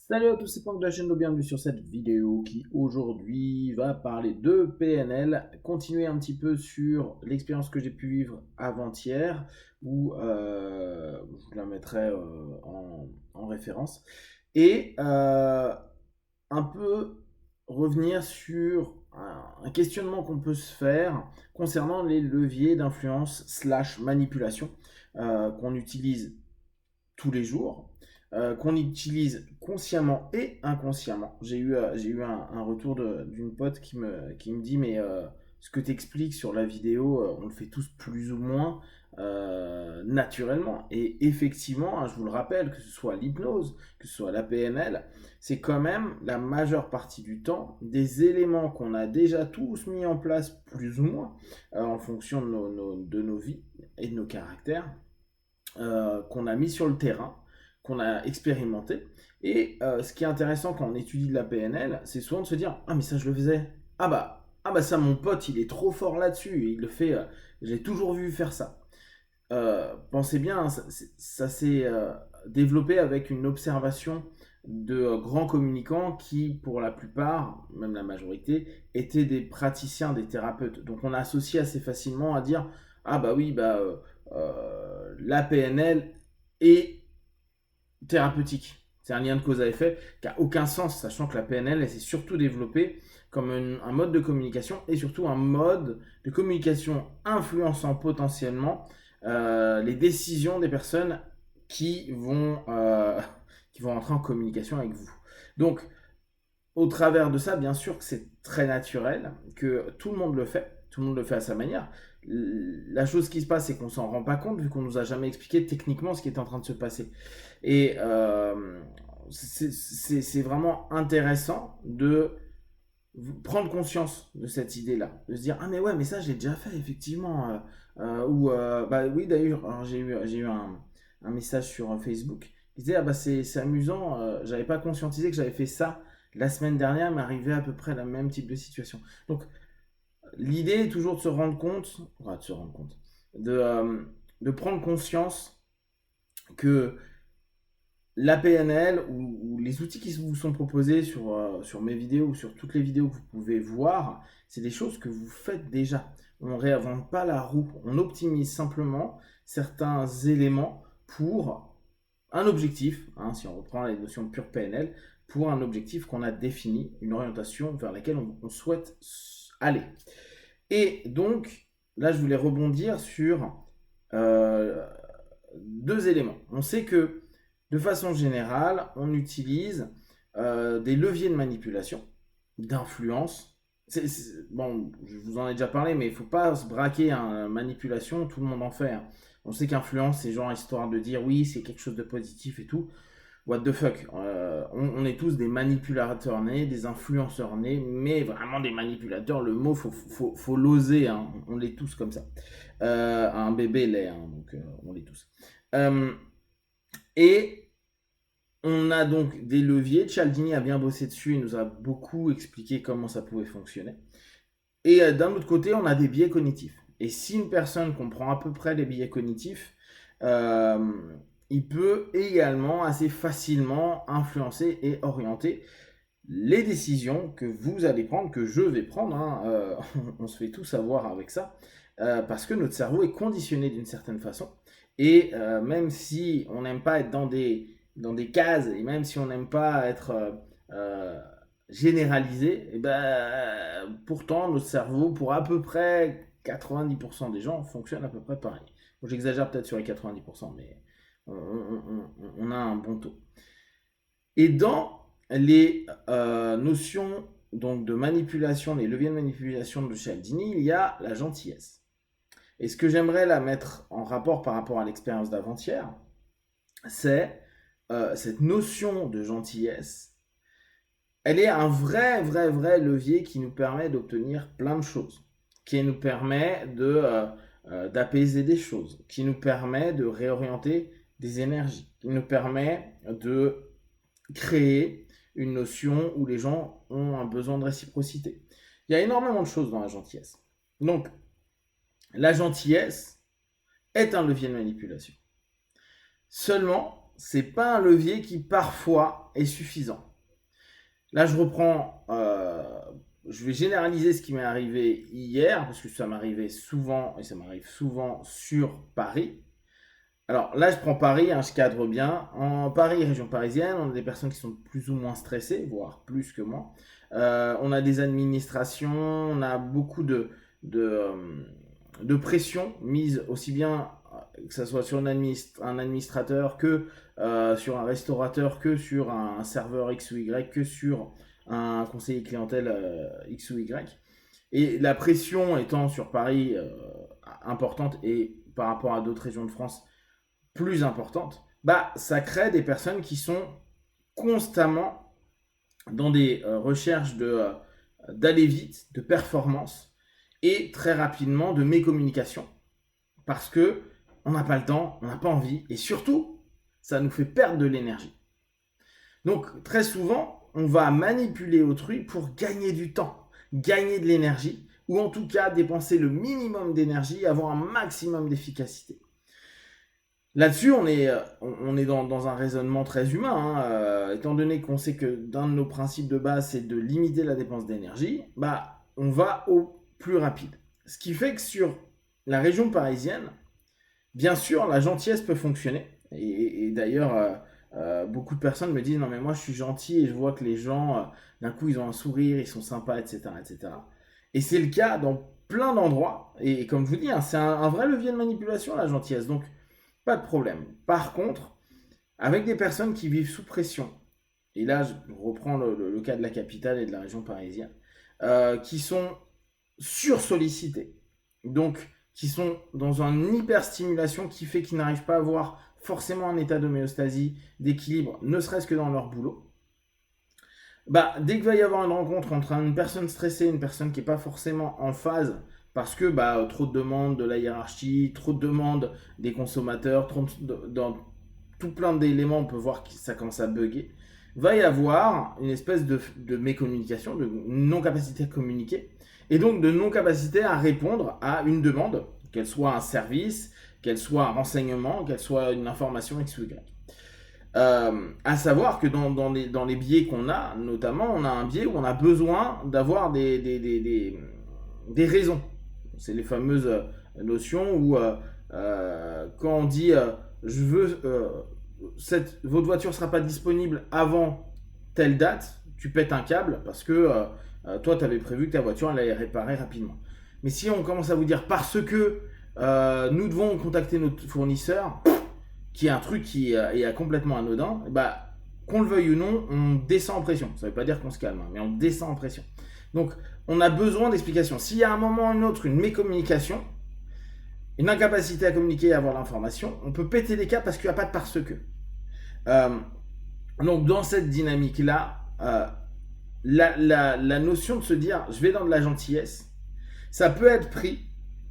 Salut à tous, c'est Pank de la chaîne, bienvenue sur cette vidéo qui aujourd'hui va parler de PNL, continuer un petit peu sur l'expérience que j'ai pu vivre avant-hier, où je vous la mettrai en référence, et un peu revenir sur un questionnement qu'on peut se faire concernant les leviers d'influence slash manipulation qu'on utilise tous les jours, qu'on utilise consciemment et inconsciemment. J'ai eu un retour d'une pote qui me dit, mais ce que tu expliques sur la vidéo, on le fait tous plus ou moins naturellement. Et effectivement, hein, je vous le rappelle, que ce soit l'hypnose, que ce soit la PNL, c'est quand même la majeure partie du temps des éléments qu'on a déjà tous mis en place plus ou moins en fonction de nos vies et de nos caractères, qu'on a mis sur le terrain, qu'on a expérimenté. Et ce qui est intéressant quand on étudie de la PNL, c'est souvent de se dire ah mais ça je le faisais. Ah bah ça mon pote il est trop fort là-dessus, il le fait. J'ai toujours vu faire ça. Pensez bien, hein, ça s'est développé avec une observation de grands communicants qui, pour la plupart, même la majorité, étaient des praticiens, des thérapeutes. Donc on a associé assez facilement à dire ah bah oui, la PNL est thérapeutique. C'est un lien de cause à effet qui n'a aucun sens, sachant que la PNL, elle s'est surtout développée comme un mode de communication et surtout un mode de communication influençant potentiellement les décisions des personnes qui vont, euh, qui vont entrer en communication avec vous. Donc, au travers de ça, bien sûr que c'est très naturel, que tout le monde le fait, tout le monde le fait à sa manière. La chose qui se passe, c'est qu'on s'en rend pas compte vu qu'on nous a jamais expliqué techniquement ce qui est en train de se passer. Et c'est vraiment intéressant de prendre conscience de cette idée-là, de se dire ah mais ouais mais ça je l'ai déjà fait effectivement, ou bah oui d'ailleurs j'ai eu un message sur Facebook qui disait ah bah c'est amusant, j'avais pas conscientisé que j'avais fait ça la semaine dernière, mais arrivé à peu près le même type de situation. Donc l'idée est toujours de se rendre compte, enfin, de se rendre compte, de prendre conscience que la PNL ou les outils qui vous sont proposés sur mes vidéos ou sur toutes les vidéos que vous pouvez voir, c'est des choses que vous faites déjà. On ne réinvente pas la roue, on optimise simplement certains éléments pour un objectif, hein, si on reprend les notions de pure PNL, pour un objectif qu'on a défini, une orientation vers laquelle on souhaite aller. Et donc, là, je voulais rebondir sur euh, deux éléments. On sait que, de façon générale, on utilise des leviers de manipulation, d'influence. Bon, je vous en ai déjà parlé, mais il ne faut pas se braquer à manipulation, tout le monde en fait, hein. On sait qu'influence, c'est genre histoire de dire oui, c'est quelque chose de positif et tout. What the fuck, on est tous des manipulateurs nés, des influenceurs nés, mais vraiment des manipulateurs, le mot, faut l'oser, hein. On l'est tous comme ça. Un bébé l'est, hein, donc on l'est tous. Euh, et on a donc des leviers. Cialdini a bien bossé dessus, il nous a beaucoup expliqué comment ça pouvait fonctionner. Et d'un autre côté, on a des biais cognitifs. Et si une personne comprend à peu près les biais cognitifs, euh, il peut également assez facilement influencer et orienter les décisions que vous allez prendre, que je vais prendre, hein. On se fait tous avoir avec ça, parce que notre cerveau est conditionné d'une certaine façon. Et même si on n'aime pas être dans des cases, et même si on n'aime pas être euh, généralisé, et pourtant notre cerveau, pour à peu près 90% des gens, fonctionne à peu près pareil. Bon, j'exagère peut-être sur les 90%, mais on a un bon taux. Et dans les notions donc de manipulation, les leviers de manipulation de Cialdini, il y a la gentillesse. Et ce que j'aimerais la mettre en rapport par rapport à l'expérience d'avant-hier, c'est cette notion de gentillesse. Elle est un vrai levier qui nous permet d'obtenir plein de choses, qui nous permet d'apaiser des choses, qui nous permet de réorienter des énergies, qui nous permet de créer une notion où les gens ont un besoin de réciprocité. Il y a énormément de choses dans la gentillesse. Donc, la gentillesse est un levier de manipulation. Seulement, c'est pas un levier qui parfois est suffisant. Là, je vais généraliser ce qui m'est arrivé hier, parce que ça m'arrivait souvent, et ça m'arrive souvent sur Paris. Alors là, je prends Paris, hein, je cadre bien. En Paris, région parisienne, on a des personnes qui sont plus ou moins stressées, voire plus que moi. On a des administrations, on a beaucoup de pression mise aussi bien que ce soit sur un administrateur que sur un restaurateur, que sur un serveur X ou Y, que sur un conseiller clientèle X ou Y. Et la pression étant sur Paris importante et par rapport à d'autres régions de France plus importante, bah ça crée des personnes qui sont constamment dans des recherches d'aller vite, de performance et très rapidement de mécommunication parce que on n'a pas le temps, on n'a pas envie et surtout ça nous fait perdre de l'énergie. Donc très souvent on va manipuler autrui pour gagner du temps, gagner de l'énergie ou en tout cas dépenser le minimum d'énergie, avoir un maximum d'efficacité. Là-dessus, on est dans un raisonnement très humain, hein, étant donné qu'on sait que d'un de nos principes de base, c'est de limiter la dépense d'énergie, bah, on va au plus rapide. Ce qui fait que sur la région parisienne, bien sûr, la gentillesse peut fonctionner. Et d'ailleurs, beaucoup de personnes me disent, non mais moi je suis gentil et je vois que les gens, d'un coup, ils ont un sourire, ils sont sympas, etc. etc. Et c'est le cas dans plein d'endroits. Et comme je vous dis, hein, c'est un vrai levier de manipulation, la gentillesse. Donc, pas de problème. Par contre, avec des personnes qui vivent sous pression, et là je reprends le cas de la capitale et de la région parisienne, qui sont sursollicités, donc qui sont dans une hyperstimulation qui fait qu'ils n'arrivent pas à avoir forcément un état d'homéostasie, d'équilibre, ne serait-ce que dans leur boulot, bah, dès qu'il va y avoir une rencontre entre une personne stressée et une personne qui n'est pas forcément en phase parce que bah, trop de demandes de la hiérarchie, trop de demandes des consommateurs, dans tout plein d'éléments, on peut voir que ça commence à bugger. Va y avoir une espèce de mécommunication, de non-capacité à communiquer, et donc de non-capacité à répondre à une demande, qu'elle soit un service, qu'elle soit un renseignement, qu'elle soit une information X ou Y. À savoir que dans les biais qu'on a, notamment, on a un biais où on a besoin d'avoir des raisons. C'est les fameuses notions où quand on dit je veux votre voiture ne sera pas disponible avant telle date, tu pètes un câble parce que toi tu avais prévu que ta voiture allait réparer rapidement. Mais si on commence à vous dire parce que nous devons contacter notre fournisseur, qui est un truc qui est complètement anodin, bah, qu'on le veuille ou non, on descend en pression. Ça ne veut pas dire qu'on se calme, hein, mais on descend en pression. Donc, on a besoin d'explications. S'il y a un moment ou un autre une mécommunication, une incapacité à communiquer et à avoir l'information, on peut péter les câbles parce qu'il n'y a pas de parce que. Donc, dans cette dynamique-là, la notion de se dire je vais dans de la gentillesse, ça peut être pris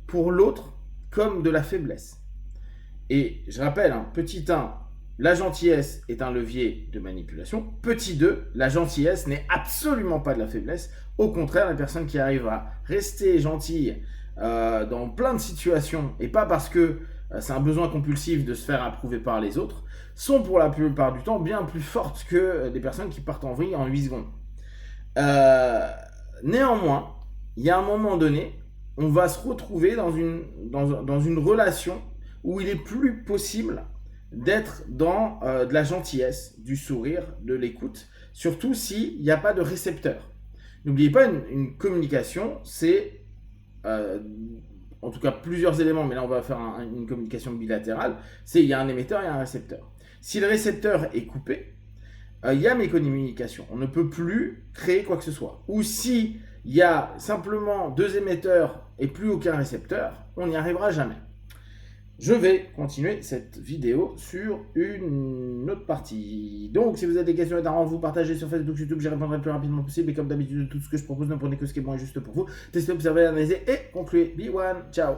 pour l'autre comme de la faiblesse. Et je rappelle, hein, petit 1, la gentillesse est un levier de manipulation. Petit 2, la gentillesse n'est absolument pas de la faiblesse. Au contraire, les personnes qui arrivent à rester gentilles dans plein de situations, et pas parce que c'est un besoin compulsif de se faire approuver par les autres, sont pour la plupart du temps bien plus fortes que des personnes qui partent en vrille en 8 secondes. Néanmoins, il y a un moment donné, on va se retrouver dans une relation où il est plus possible d'être dans de la gentillesse, du sourire, de l'écoute, surtout s'il n'y a pas de récepteur. N'oubliez pas, une communication, c'est en tout cas plusieurs éléments, mais là on va faire une communication bilatérale, c'est il y a un émetteur et un récepteur. Si le récepteur est coupé, il y a mécommunication, on ne peut plus créer quoi que ce soit. Ou si il y a simplement 2 émetteurs et plus aucun récepteur, on n'y arrivera jamais. Je vais continuer cette vidéo sur une autre partie. Donc, si vous avez des questions et vous partagez sur Facebook, YouTube, j'y répondrai le plus rapidement possible. Et comme d'habitude, tout ce que je propose, ne prenez que ce qui est bon et juste pour vous. Testez, observez, analysez et concluez. Be one. Ciao.